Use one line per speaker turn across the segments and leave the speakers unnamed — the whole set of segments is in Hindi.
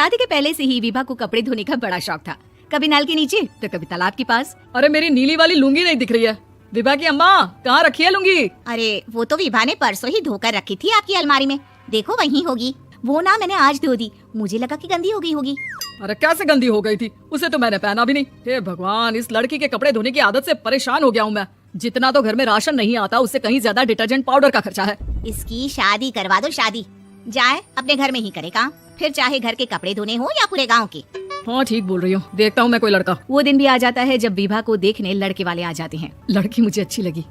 शादी के पहले से ही विभा को कपड़े धोने का बड़ा शौक था। कभी नल के नीचे तो कभी तालाब के पास।
अरे मेरी नीली वाली लुंगी नहीं दिख रही है। विभा की अम्मा कहाँ रखी है लुंगी?
अरे वो तो विभा ने परसों ही धोकर रखी थी आपकी अलमारी में, देखो वहीं होगी। वो ना मैंने आज धो दी, मुझे लगा कि गंदी हो गई होगी।
अरे कैसे गंदी हो गई थी? उसे तो मैंने पहना भी नहीं। हे भगवान, इस लड़की के कपड़े धोने की आदत से परेशान हो गया हूँ मैं। जितना तो घर में राशन नहीं आता उससे कहीं ज्यादा डिटर्जेंट पाउडर का खर्चा है।
इसकी शादी करवा दो, शादी जाए अपने घर में ही करे काम, फिर चाहे घर के कपड़े धोने हो या पूरे गांव के।
हाँ ठीक बोल रही हूँ, देखता हूँ मैं कोई लड़का।
वो दिन भी आ जाता है जब विभा को देखने लड़के वाले आ जाते हैं।
लड़की मुझे अच्छी लगी।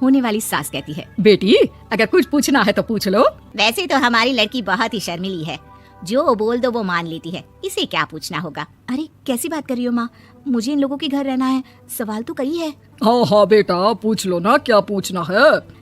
होने वाली सास कहती है,
बेटी अगर कुछ पूछना है तो पूछ लो।
वैसे तो हमारी लड़की बहुत ही शर्मीली है, जो बोल दो वो मान लेती है, इसे क्या पूछना होगा।
अरे कैसी बात कर रही हो माँ, मुझे इन लोगों के घर रहना है, सवाल तो कई है।
हाँ हाँ बेटा पूछ लो ना, क्या पूछना है।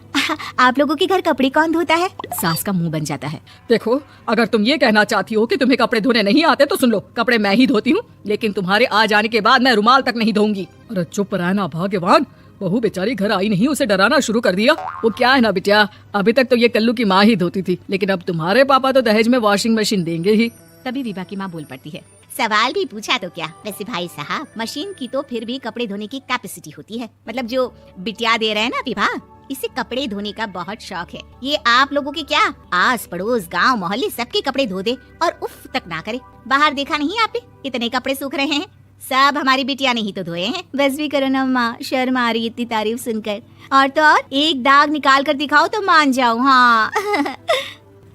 आप लोगों के घर कपड़े कौन धोता है? सास का मुंह बन जाता है।
देखो अगर तुम ये कहना चाहती हो कि तुम्हें कपड़े धोने नहीं आते तो सुन लो, कपड़े मैं ही धोती हूँ, लेकिन तुम्हारे आ जाने के बाद मैं रुमाल तक नहीं धोऊंगी। अरे चुप रहना भाग्यवान, बहू बेचारी घर आई नहीं, उसे डराना शुरू कर दिया। वो क्या है ना बिटिया, अभी तक तो ये कल्लू की माँ ही धोती थी, लेकिन अब तुम्हारे पापा तो दहेज में वॉशिंग मशीन देंगे ही।
तभी विभा की माँ बोल पड़ती है,
सवाल भी पूछा तो क्या। वैसे भाई साहब, मशीन की तो फिर भी कपड़े धोने की कैपेसिटी होती है, मतलब जो बिटिया दे रहे हैं ना विभा, इसे कपड़े धोने का बहुत शौक है। ये आप लोगों के क्या आस पड़ोस गांव मोहल्ले सबके कपड़े धो दे और उफ तक ना करे। बाहर देखा नहीं आपने इतने कपड़े सूख रहे हैं, सब हमारी बिटिया ने ही तो धोए हैं।
बस भी करो ना माँ, शर्म आ रही इतनी तारीफ सुनकर। और तो और एक दाग निकाल कर दिखाओ तो मान जाओ। हाँ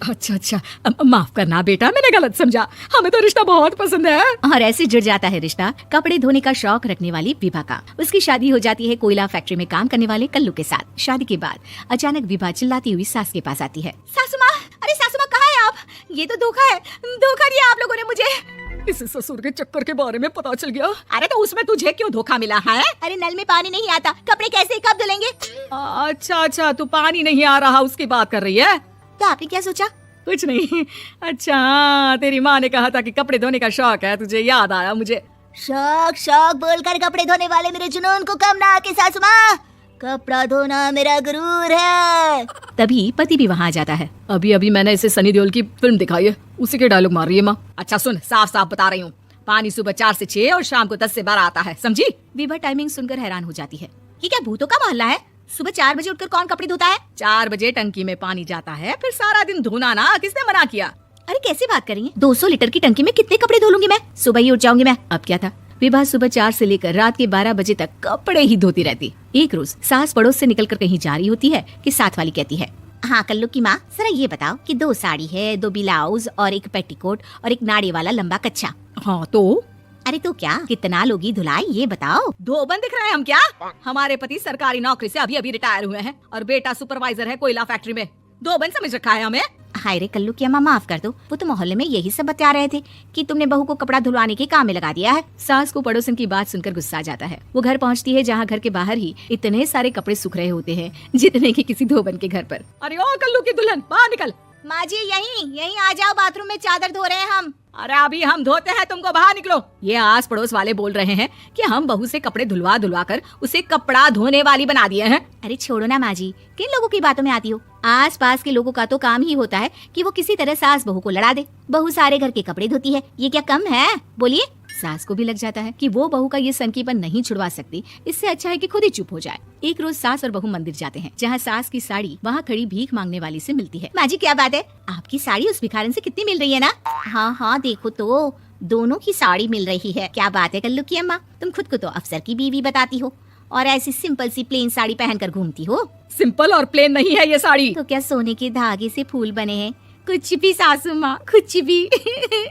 अच्छा माफ करना बेटा, मैंने गलत समझा, हमें तो रिश्ता बहुत पसंद है।
और ऐसे जुड़ जाता है रिश्ता कपड़े धोने का शौक रखने वाली विभा का। उसकी शादी हो जाती है कोयला फैक्ट्री में काम करने वाले कल्लू के साथ। शादी के बाद अचानक विभा चिल्लाती हुई सास के पास आती है,
सासू माँ, अरे सासू माँ कहाँ है आप? ये तो धोखा है, धोखा दिया आप लोगों ने मुझे।
इस ससुर के चक्कर के बारे में पता चल गया।
अरे तो उसमें तुझे क्यों धोखा मिला है? अरे नल में पानी नहीं आता, कपड़े कैसे कब धुलेंगे?
अच्छा तू पानी नहीं आ रहा उसकी बात कर रही है?
तो आपने क्या सोचा?
कुछ नहीं। अच्छा तेरी माँ ने कहा था कि कपड़े धोने का शौक है, तुझे याद आया मुझे।
शौक बोलकर कपड़े धोने वाले मेरे जुनून को कम ना आके सासू माँ, कपड़ा धोना मेरा गुरूर है।
तभी पति भी वहाँ आ जाता है।
अभी मैंने इसे सनी देओल की फिल्म दिखाई है, उसी के डायलॉग मार रही है माँ। अच्छा सुन, साफ बता रही हूँ, पानी सुबह 4 से 6 और शाम को 10 से 12 आता है, समझी?
विभा टाइमिंग सुनकर हैरान हो जाती है।
ये क्या भूतों का मोहल्ला है? सुबह 4 बजे उठकर कौन कपड़े धोता है?
4 बजे टंकी में पानी जाता है, फिर सारा दिन धोना ना, किसने मना किया?
अरे कैसी बात कर रही है, 200 लीटर की टंकी में कितने कपड़े धो लूंगी मैं, सुबह ही उठ जाऊंगी मैं। अब क्या था, विभा सुबह 4 से लेकर रात के 12 बजे तक कपड़े ही धोती रहती। एक रोज सास पड़ोस से निकलकर कहीं जा रही होती है कि साथ वाली कहती है,
हाँ कल्लू की माँ, जरा ये बताओ कि 2 साड़ी है, 2 ब्लाउज और 1 पेटीकोट और 1 नाड़ी वाला लंबा कच्छा।
हाँ तो
अरे तो क्या, कितना लोगी धुलाई ये बताओ।
धोबन दिख रहे हैं हम क्या? हमारे पति सरकारी नौकरी से अभी रिटायर हुए हैं और बेटा सुपरवाइजर है कोयला फैक्ट्री में। धोबन समझ रखा है हमें?
हाय रे कल्लू की अम्मा, माफ कर दो, वो तो मोहल्ले में यही सब बता रहे थे कि तुमने बहू को कपड़ा धुलवाने के काम में लगा दिया है।
सास को पड़ोसन की बात सुनकर गुस्सा आ जाता है। वो घर पहुंचती है जहाँ घर के बाहर ही इतने सारे कपड़े सूख रहे होते हैं जितने की किसी धोबन के घर पर।
अरे ओ कल्लू की दुल्हन, बाहर निकल।
माँ जी यहीं आ जाओ, बाथरूम में चादर धो रहे हैं हम।
अरे अभी हम धोते हैं, तुमको बाहर निकलो। ये आस पड़ोस वाले बोल रहे हैं कि हम बहू से कपड़े धुलवा कर उसे कपड़ा धोने वाली बना दिए हैं।
अरे छोड़ो ना माँ जी, किन लोगों की बातों में आती हो? आस पास के लोगों का तो काम ही होता है कि वो किसी तरह सास बहू को लड़ा दे। बहू सारे घर के कपड़े धोती है, ये क्या कम है? बोलिए। सास को भी लग जाता है कि वो बहू का ये संकीपन नहीं छुड़वा सकती, इससे अच्छा है कि खुद ही चुप हो जाए। एक रोज सास और बहू मंदिर जाते हैं, जहाँ सास की साड़ी वहाँ खड़ी भीख मांगने वाली से मिलती है।
माँ जी क्या बात है, आपकी साड़ी उस भिखारन से कितनी मिल रही है ना? हाँ देखो तो दोनों की साड़ी मिल रही है। क्या बात है कल्लू की अम्मा, तुम खुद को तो अफसर की बीवी बताती हो और ऐसी सिंपल सी प्लेन साड़ी पहनकर घूमती हो।
सिंपल और प्लेन नहीं है ये साड़ी।
तो क्या सोने के धागे से फूल बने हैं? कुछ भी सासू माँ, कुछ भी।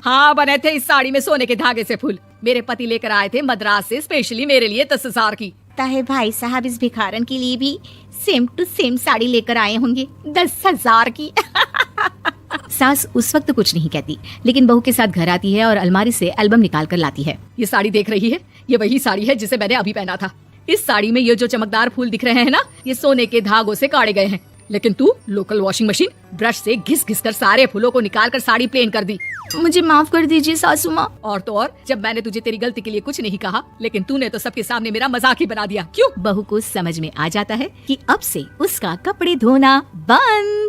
हाँ बने थे इस साड़ी में सोने के धागे से फूल। मेरे पति लेकर आए थे मद्रास से स्पेशली मेरे लिए 10,000 की।
ताहे भाई साहब इस भिखारन के लिए भी सेम टू सेम साड़ी लेकर आए होंगे 10,000 की।
सास उस वक्त कुछ नहीं कहती, लेकिन बहू के साथ घर आती है और अलमारी से एल्बम निकाल कर लाती है।
ये साड़ी देख रही है, ये वही साड़ी है जिसे मैंने अभी पहना था। इस साड़ी में ये जो चमकदार फूल दिख रहे हैं ना, ये सोने के धागों से काटे गए हैं, लेकिन तू लोकल वॉशिंग मशीन ब्रश से घिस कर सारे फूलों को निकाल कर साड़ी प्लेन कर दी।
मुझे माफ कर दीजिए सासू माँ।
और तो और, जब मैंने तुझे तेरी गलती के लिए कुछ नहीं कहा, लेकिन तूने तो सबके सामने मेरा मजाक ही बना दिया। क्यों?
बहू को समझ में आ जाता है कि अब से उसका कपड़े धोना बंद।